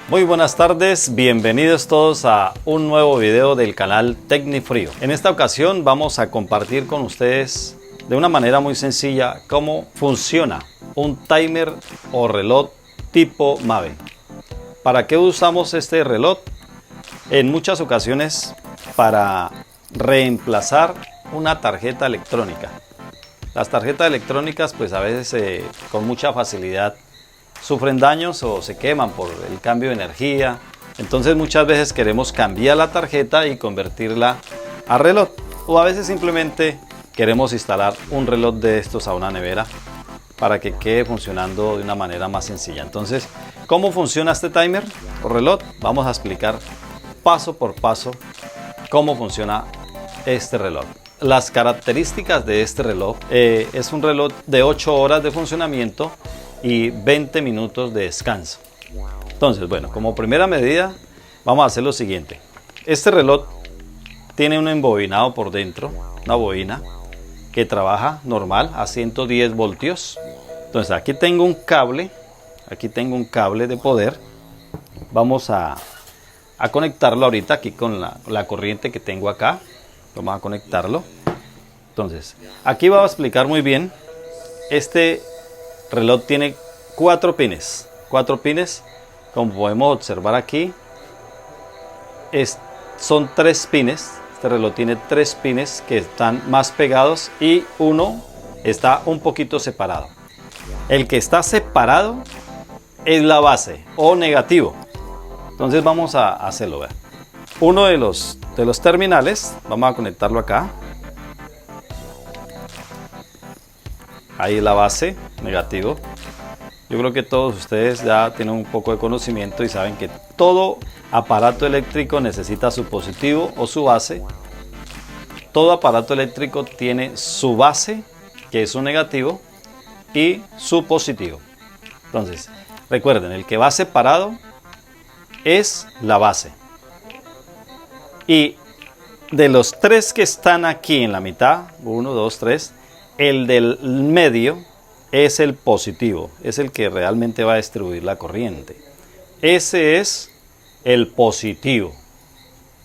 Muy buenas tardes, bienvenidos todos a un nuevo video del canal Tecnifrío. En esta ocasión vamos a compartir con ustedes de una manera muy sencilla cómo funciona un timer o reloj tipo Mave. ¿Para qué usamos este reloj? En muchas ocasiones para reemplazar una tarjeta electrónica. Las tarjetas electrónicas pues a veces con mucha facilidad sufren daños o se queman por el cambio de energía. Entonces muchas veces queremos cambiar la tarjeta y convertirla a reloj, o a veces simplemente queremos instalar un reloj de estos a una nevera para que quede funcionando de una manera más sencilla. Entonces, ¿cómo funciona este timer o reloj? Vamos a explicar paso por paso cómo funciona este reloj. Las características de este reloj: es un reloj de 8 horas de funcionamiento y 20 minutos de descanso. Entonces, bueno, como primera medida vamos a hacer lo siguiente. Este reloj tiene un embobinado por dentro, una bobina que trabaja normal a 110 voltios. Entonces aquí tengo un cable de poder. Vamos a conectarlo ahorita aquí con la corriente que tengo acá. Vamos a conectarlo. Entonces aquí va a explicar muy bien. Este reloj tiene 4 pines, como podemos observar aquí. Son 3 pines. Este reloj tiene 3 pines que están más pegados y uno está un poquito separado. El que está separado es la base o negativo. Entonces vamos a hacerlo, ¿ver? Uno de los terminales, vamos a conectarlo acá. Ahí la base, negativo. Yo creo que todos ustedes ya tienen un poco de conocimiento y saben que todo aparato eléctrico necesita su positivo o su base. Todo aparato eléctrico tiene su base, que es su negativo, y su positivo. Entonces, recuerden, el que va separado es la base. Y de los 3 que están aquí en la mitad, 1, 2, 3, el del medio es el positivo, es el que realmente va a distribuir la corriente. Ese es el positivo.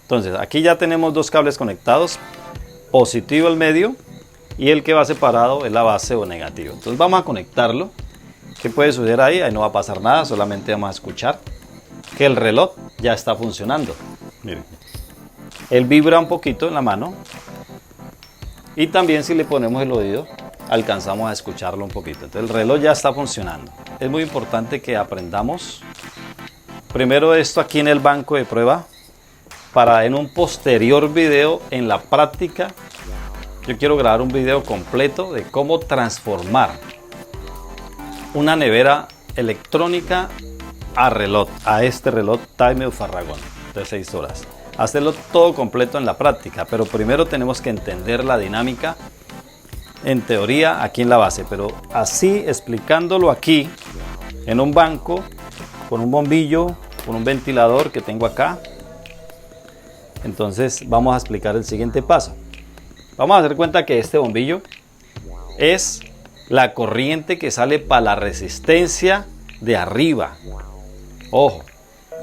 Entonces aquí ya tenemos 2 cables conectados, positivo el medio y el que va separado es la base o negativo. Entonces vamos a conectarlo. ¿Qué puede suceder ahí? Ahí no va a pasar nada, solamente vamos a escuchar que el reloj ya está funcionando. Miren, él vibra un poquito en la mano. Y también si le ponemos el oído, alcanzamos a escucharlo un poquito. Entonces el reloj ya está funcionando. Es muy importante que aprendamos primero esto aquí en el banco de prueba, para en un posterior video, en la práctica, yo quiero grabar un video completo de cómo transformar una nevera electrónica a reloj, a este reloj Timer Farragon de 6 horas. Hacerlo todo completo en la práctica, pero primero tenemos que entender la dinámica en teoría aquí en la base, pero así explicándolo aquí en un banco con un bombillo, con un ventilador que tengo acá. Entonces vamos a explicar el siguiente paso. Vamos a hacer cuenta que este bombillo es la corriente que sale para la resistencia de arriba. Ojo,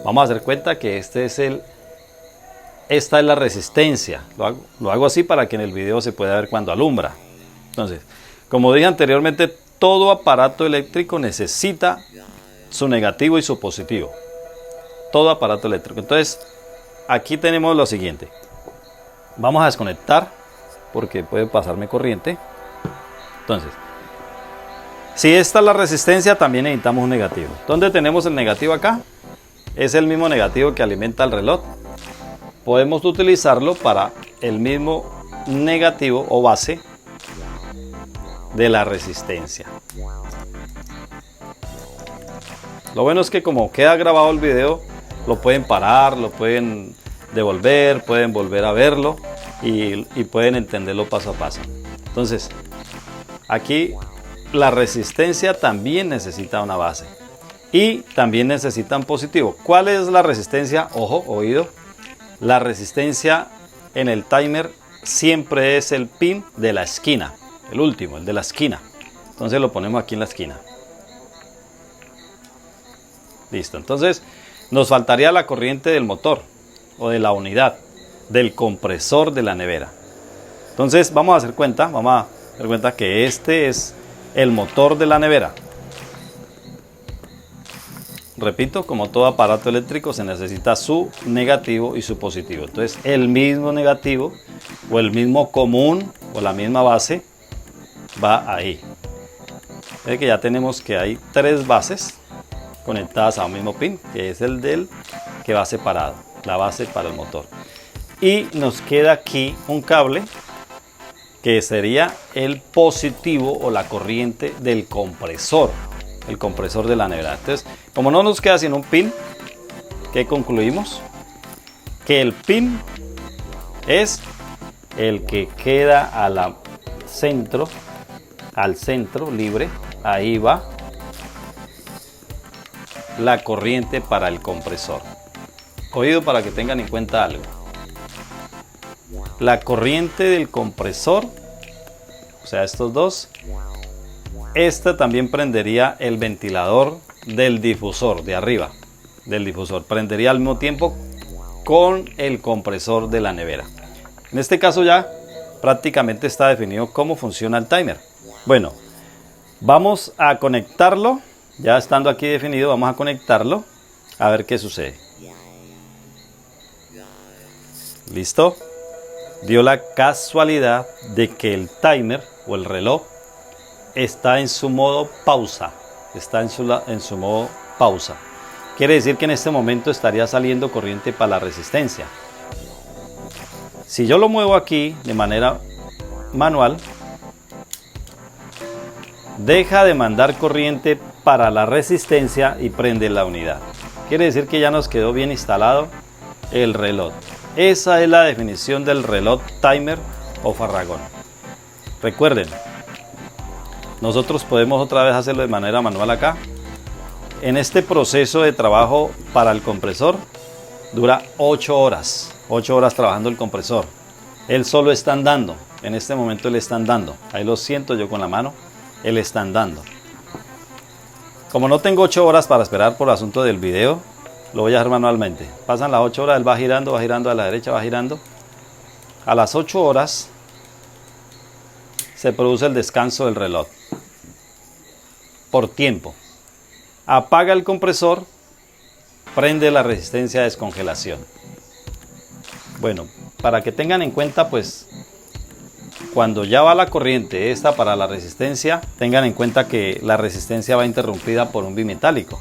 vamos a hacer cuenta que esta es la resistencia. Lo hago así para que en el video se pueda ver cuando alumbra. Entonces, como dije anteriormente, todo aparato eléctrico necesita su negativo y su positivo. Todo aparato eléctrico. Entonces, aquí tenemos lo siguiente. Vamos a desconectar porque puede pasarme corriente. Entonces, si esta es la resistencia, también necesitamos un negativo. ¿Dónde tenemos el negativo acá? Es el mismo negativo que alimenta el reloj. Podemos utilizarlo para el mismo negativo o base de la resistencia. Lo bueno es que como queda grabado el video, lo pueden parar, lo pueden devolver, pueden volver a verlo y pueden entenderlo paso a paso. Entonces, aquí la resistencia también necesita una base y también necesita un positivo. ¿Cuál es la resistencia? Ojo, oído. La resistencia en el timer siempre es el pin de la esquina, el último, el de la esquina. Entonces lo ponemos aquí en la esquina. Listo. Entonces Nos faltaría la corriente del motor o de la unidad, del compresor de la nevera. Entonces vamos a hacer cuenta que este es el motor de la nevera. Repito, como todo aparato eléctrico se necesita su negativo y su positivo. Entonces el mismo negativo o el mismo común o la misma base va ahí. Ve que ya tenemos que hay 3 bases conectadas a un mismo pin, que es el del que va separado, la base para el motor. Y nos queda aquí un cable que sería el positivo o la corriente del compresor, el compresor de la nevera. Entonces, como no nos queda sino un pin, ¿qué concluimos? Que el pin es el que queda al centro libre. Ahí va la corriente para el compresor. Oído para que tengan en cuenta algo. La corriente del compresor, o sea, estos dos, esta también prendería el ventilador del difusor de arriba, del difusor. Prendería al mismo tiempo con el compresor de la nevera. En este caso ya prácticamente está definido cómo funciona el timer. Bueno, vamos a conectarlo. Ya estando aquí definido, vamos a conectarlo a ver qué sucede. ¿Listo? Dio la casualidad de que el timer o el reloj está en su modo pausa. Está en su modo pausa. Quiere decir que en este momento estaría saliendo corriente para la resistencia. Si yo lo muevo aquí de manera manual, deja de mandar corriente para la resistencia y prende la unidad. Quiere decir que ya nos quedó bien instalado el reloj. Esa es la definición del reloj timer o farragón. Recuerden, nosotros podemos otra vez hacerlo de manera manual acá. En este proceso de trabajo para el compresor dura 8 horas. 8 horas trabajando el compresor. Él solo está andando. En este momento él está andando. Ahí lo siento yo con la mano. Él está andando. Como no tengo 8 horas para esperar por el asunto del video, lo voy a hacer manualmente. Pasan las 8 horas, él va girando a la derecha, va girando. A las 8 horas se produce el descanso del reloj. Por tiempo. Apaga el compresor, prende la resistencia de descongelación. Bueno, para que tengan en cuenta, pues, cuando ya va la corriente esta para la resistencia, tengan en cuenta que la resistencia va interrumpida por un bimetálico,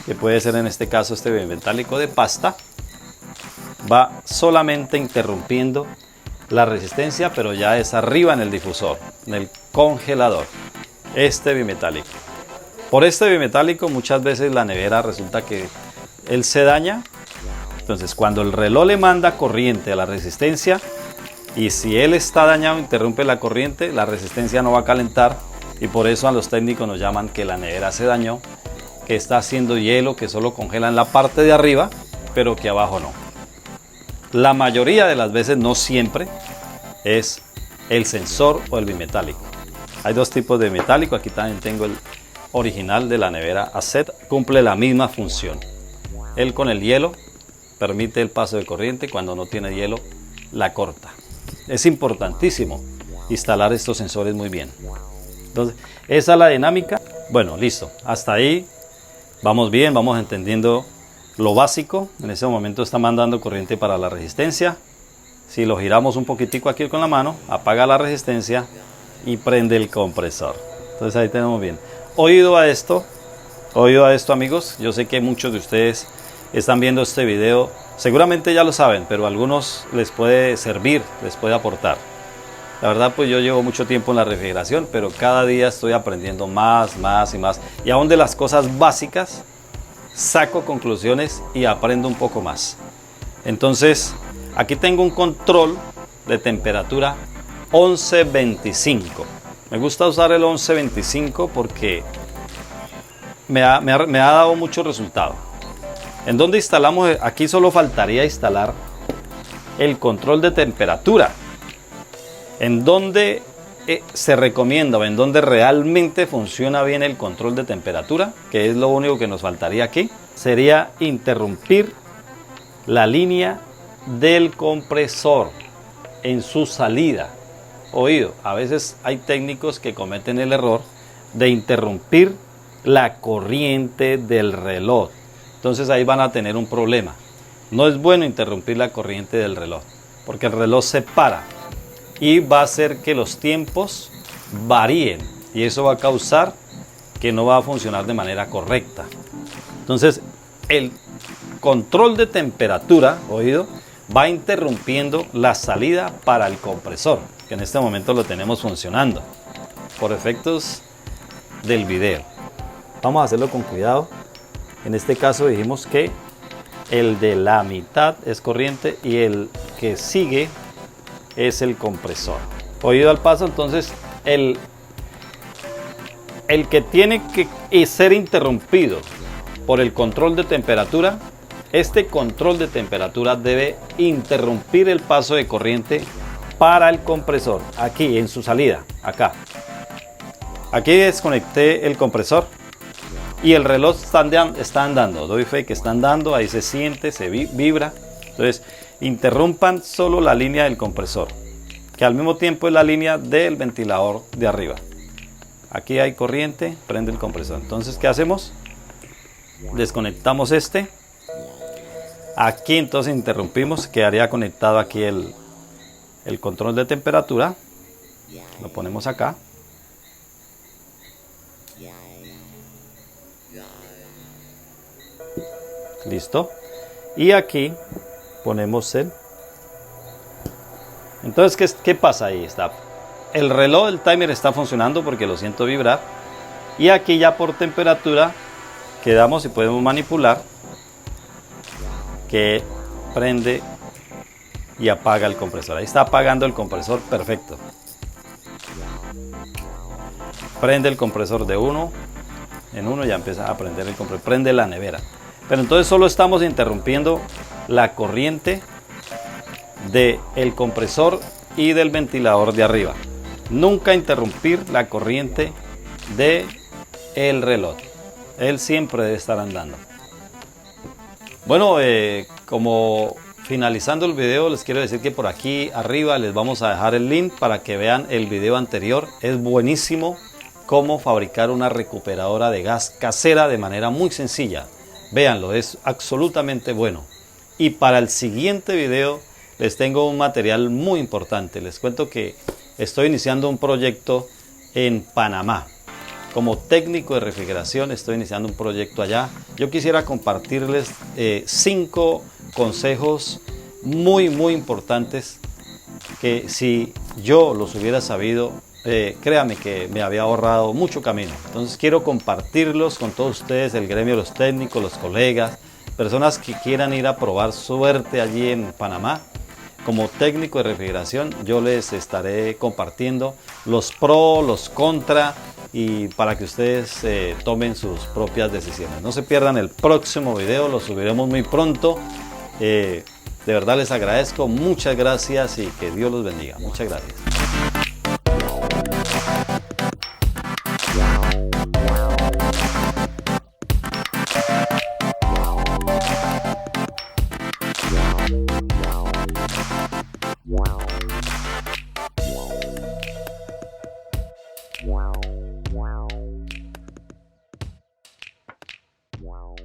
que puede ser en este caso este bimetálico de pasta. Va solamente interrumpiendo la resistencia, pero ya es arriba en el difusor, en el congelador, este bimetálico. Por este bimetálico muchas veces la nevera resulta que él se daña. Entonces cuando el reloj le manda corriente a la resistencia, y si él está dañado, interrumpe la corriente, la resistencia no va a calentar, y por eso a los técnicos nos llaman que la nevera se dañó, que está haciendo hielo, que solo congela en la parte de arriba, pero que abajo no. La mayoría de las veces, no siempre, es el sensor o el bimetálico. Hay dos tipos de metálico. Aquí también tengo el original de la nevera AZ, cumple la misma función. Él con el hielo permite el paso de corriente, cuando no tiene hielo la corta. Es importantísimo instalar estos sensores muy bien. Entonces, esa es la dinámica. Bueno, listo. Hasta ahí vamos bien, vamos entendiendo lo básico. En ese momento está mandando corriente para la resistencia. Si lo giramos un poquitico aquí con la mano, apaga la resistencia y prende el compresor. Entonces ahí tenemos bien. Oído a esto amigos. Yo sé que muchos de ustedes están viendo este video. Seguramente ya lo saben, pero a algunos les puede servir, les puede aportar. La verdad, pues yo llevo mucho tiempo en la refrigeración, pero cada día estoy aprendiendo más y más. Y aún de las cosas básicas, saco conclusiones y aprendo un poco más. Entonces, aquí tengo un control de temperatura 1125. Me gusta usar el 1125 porque me ha dado mucho resultado. ¿En dónde instalamos? Aquí solo faltaría instalar el control de temperatura. ¿En dónde se recomienda o en dónde realmente funciona bien el control de temperatura? Que es lo único que nos faltaría aquí. sería interrumpir la línea del compresor en su salida. Oído, a veces hay técnicos que cometen el error de interrumpir la corriente del reloj. Entonces ahí van a tener un problema. No es bueno interrumpir la corriente del reloj, porque el reloj se para y va a hacer que los tiempos varíen, y eso va a causar que no va a funcionar de manera correcta. Entonces el control de temperatura, oído, va interrumpiendo la salida para el compresor, que en este momento lo tenemos funcionando por efectos del video. Vamos a hacerlo con cuidado. En este caso dijimos que el de la mitad es corriente y el que sigue es el compresor. Oído al paso, entonces el que tiene que ser interrumpido por el control de temperatura, este control de temperatura debe interrumpir el paso de corriente para el compresor, aquí en su salida, acá. Aquí desconecté el compresor y el reloj está andando, doy fe que está andando, ahí se siente, se vibra. Entonces interrumpan solo la línea del compresor, que al mismo tiempo es la línea del ventilador de arriba. Aquí hay corriente, prende el compresor. Entonces, ¿qué hacemos? Desconectamos este. Aquí entonces interrumpimos, quedaría conectado aquí el control de temperatura. Lo ponemos acá. Listo. Y aquí ponemos el... Entonces, ¿qué pasa ahí? Está el reloj del timer está funcionando porque lo siento vibrar, y aquí ya por temperatura quedamos y podemos manipular que prende y apaga el compresor. Ahí está apagando el compresor, perfecto. Prende el compresor de uno en uno, ya empieza a prender el compresor, prende la nevera. Pero entonces solo estamos interrumpiendo la corriente del compresor y del ventilador de arriba. Nunca interrumpir la corriente del reloj. Él siempre debe estar andando. Bueno, como finalizando el video, les quiero decir que por aquí arriba les vamos a dejar el link para que vean el video anterior. Es buenísimo cómo fabricar una recuperadora de gas casera de manera muy sencilla. Véanlo, es absolutamente bueno. Y para el siguiente video les tengo un material muy importante. Les cuento que estoy iniciando un proyecto en Panamá. Como técnico de refrigeración estoy iniciando un proyecto allá. Yo quisiera compartirles 5 consejos muy importantes que si yo los hubiera sabido, créame que me había ahorrado mucho camino. Entonces quiero compartirlos con todos ustedes, el gremio de los técnicos, los colegas, personas que quieran ir a probar suerte allí en Panamá. Como técnico de refrigeración yo les estaré compartiendo los pros, los contra, y para que ustedes tomen sus propias decisiones. No se pierdan el próximo video, lo subiremos muy pronto. De verdad les agradezco, muchas gracias y que Dios los bendiga. Muchas gracias. Wow.